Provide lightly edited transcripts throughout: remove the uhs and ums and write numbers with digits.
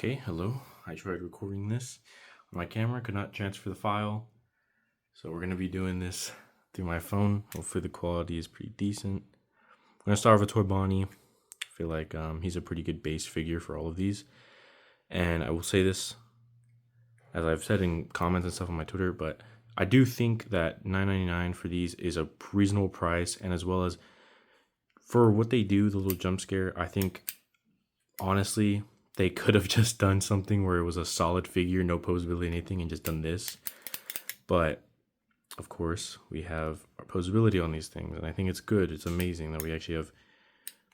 Okay, hello. I tried recording this on my camera, could not transfer the file. So we're gonna be doing this through my phone. Hopefully the quality is pretty decent. I'm gonna start with Tory Bonnie. I feel like he's a pretty good base figure for all of these. And I will say this, as I've said in comments and stuff on my Twitter, but I do think that $9.99 for these is a reasonable price, and as well as for what they do, the little jump scare, I think honestly they could have just done something where it was a solid figure, no posability, anything, and just done this. But of course, we have our posability on these things, and I think it's good. It's amazing that we actually have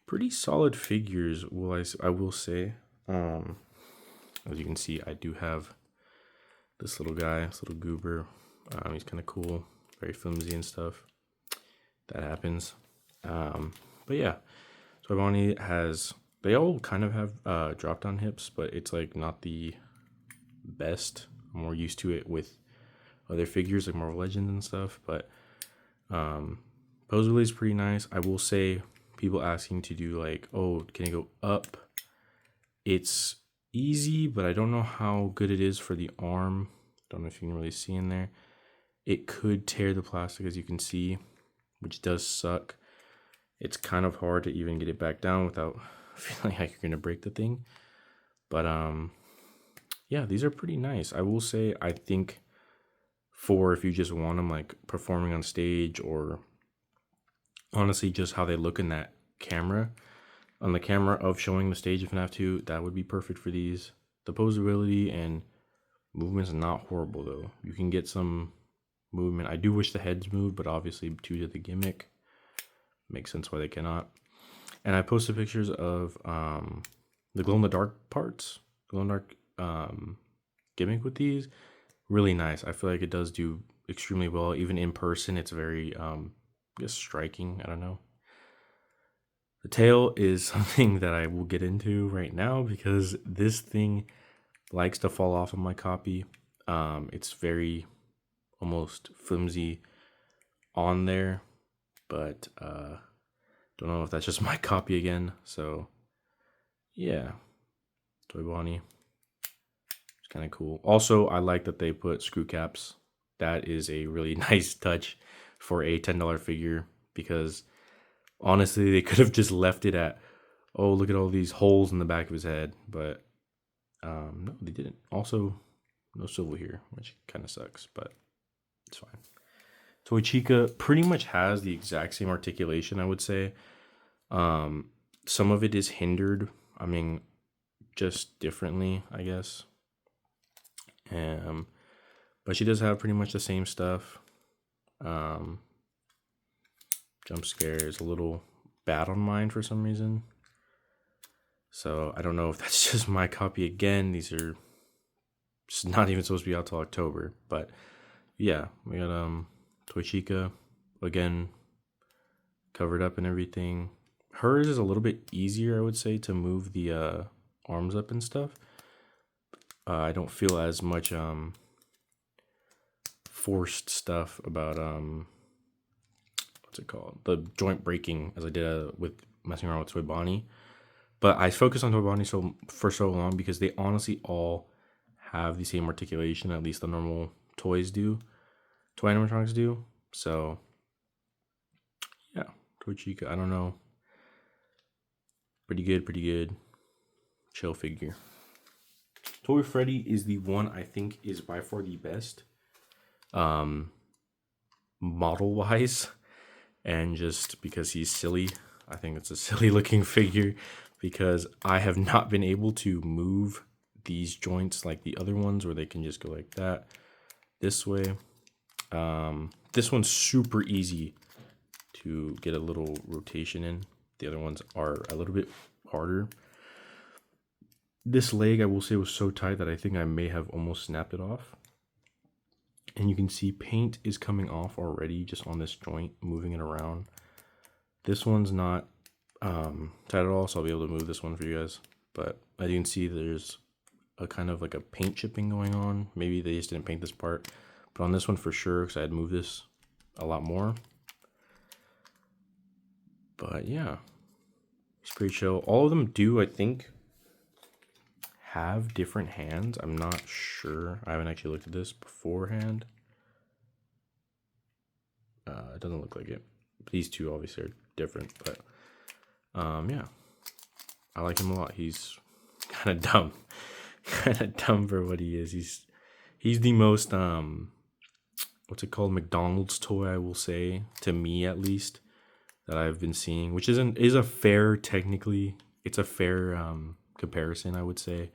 pretty solid figures. I will say, as you can see, I do have this little guy, this little goober. He's kind of cool, very flimsy and stuff. That happens. But yeah, so Bonnie has. They all kind of have drop down hips, but it's like not the best. I'm more used to it with other figures like Marvel Legends and stuff. But posability is pretty nice. I will say, people asking to do like, oh, can it go up? It's easy, but I don't know how good it is for the arm. Don't know if you can really see in there. It could tear the plastic, as you can see, which does suck. It's kind of hard to even get it back down without feeling like you're gonna break the thing. But yeah, these are pretty nice. I will say, I think for if you just want them like performing on stage, or honestly just how they look in that camera, on the camera of showing the stage of FNAF 2, that would be perfect for these. The posability and movement's not horrible though. You can get some movement. I do wish the heads moved, but obviously due to the gimmick, makes sense why they cannot. And I posted pictures of the glow-in-the-dark parts, glow-in-the-dark gimmick with these. Really nice. I feel like it does do extremely well. Even in person, it's very, I guess, striking. I don't know. The tail is something that I will get into right now because this thing likes to fall off of my copy. It's very almost flimsy on there, but don't know if that's just my copy again. So yeah, Tory Bonnie, it's kind of cool. Also, I like that they put screw caps. That is a really nice touch for a $10 figure, because honestly, they could have just left it at, oh, look at all these holes in the back of his head. But no, they didn't. Also, no silver here, which kind of sucks, but it's fine. Toy Chica pretty much has the exact same articulation, I would say. Some of it is hindered, I mean, just differently, I guess. But she does have pretty much the same stuff. Jump scare is a little bad on mine for some reason. So I don't know if that's just my copy again. These are not even supposed to be out till October. But yeah, we got Toy Chica again, covered up and everything. Hers is a little bit easier, I would say, to move the arms up and stuff. I don't feel as much forced stuff about what's it called, the joint breaking, as I did with messing around with Toy Bonnie. But I focused on Toy Bonnie for so long because they honestly all have the same articulation, at least the normal toys do, toy animatronics do. So yeah, Toy Chica, I don't know, pretty good, chill figure. Toy Freddy is the one I think is by far the best, model wise, and just because he's silly. I think it's a silly looking figure because I have not been able to move these joints like the other ones where they can just go like that, this way. This one's super easy to get a little rotation in. The other ones are a little bit harder. This leg, I will say, was so tight that I think I may have almost snapped it off. And you can see paint is coming off already just on this joint, moving it around. This one's not tight at all, so I'll be able to move this one for you guys. But as you can see, there's a kind of like a paint chipping going on. Maybe they just didn't paint this part. But on this one for sure, because I had moved this a lot more. But yeah, it's pretty chill. All of them do, I think, have different hands. I'm not sure. I haven't actually looked at this beforehand. It doesn't look like it. These two obviously are different, but yeah, I like him a lot. He's kind of dumb, kind of dumb for what he is. He's the most what's it called, McDonald's toy, I will say, to me at least, that I've been seeing, which is a fair, technically it's a fair comparison, I would say,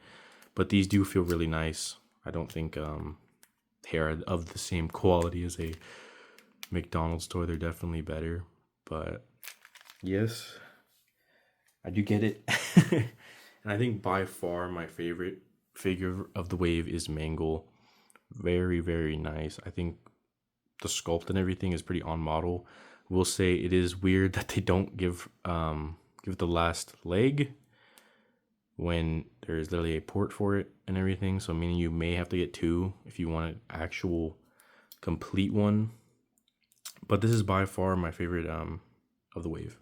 but these do feel really nice. I don't think they are of the same quality as a McDonald's toy. They're definitely better, but yes, I do get it. And I think by far my favorite figure of the wave is Mangle. Very, very nice. I think the sculpt and everything is pretty on model. We'll say it is weird that they don't give the last leg when there's literally a port for it and everything. So meaning you may have to get two if you want an actual complete one. But this is by far my favorite of the wave.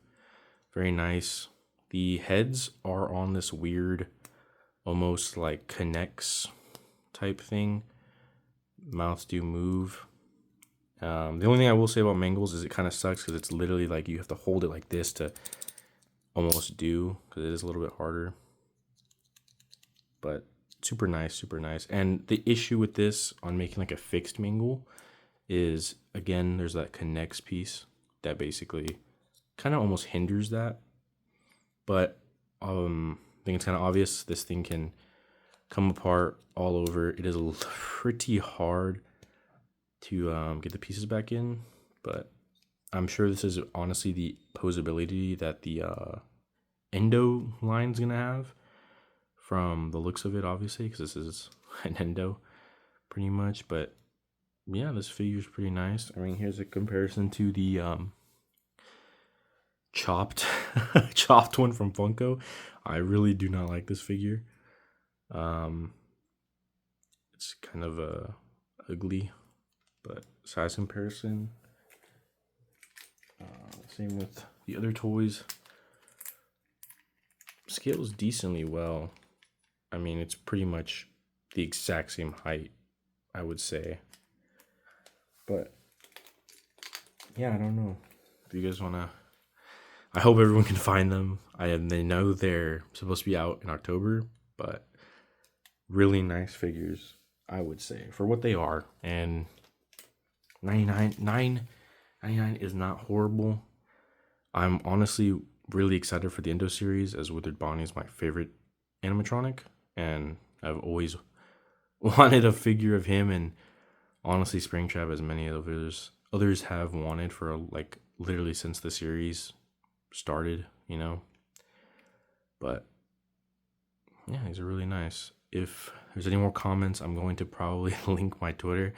Very nice. The heads are on this weird, almost like connects type thing. Mouths do move. The only thing I will say about Mangles is it kind of sucks because it's literally like you have to hold it like this to almost do, because it is a little bit harder. But super nice, super nice. And the issue with this on making like a fixed Mangle is, again, there's that connects piece that basically kind of almost hinders that. But I think it's kind of obvious this thing can come apart all over. It is pretty hard to get the pieces back in, but I'm sure this is honestly the posability that the endo line's gonna have from the looks of it, obviously, because this is an endo pretty much. But yeah, this figure's pretty nice. I mean, here's a comparison to the chopped chopped one from Funko. I really do not like this figure. It's kind of ugly, but size comparison, same with the other toys. Scales decently well. I mean, it's pretty much the exact same height, I would say. But yeah, I don't know if you guys want to. I hope everyone can find them. They know they're supposed to be out in October, but really nice figures, I would say, for what they are. And $99 is not horrible. I'm honestly really excited for the Endo series, as Withered Bonnie is my favorite animatronic, and I've always wanted a figure of him, and honestly Springtrap, as many of others have wanted for like literally since the series started, you know. But yeah, these are really nice. If there's any more comments, I'm going to probably link my Twitter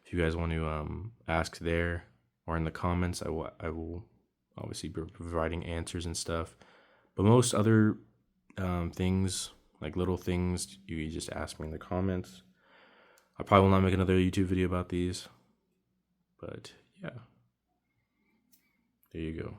if you guys want to ask there, or in the comments. I will obviously be providing answers and stuff. But most other things, like little things, you just ask me in the comments. I probably will not make another YouTube video about these, but yeah, there you go.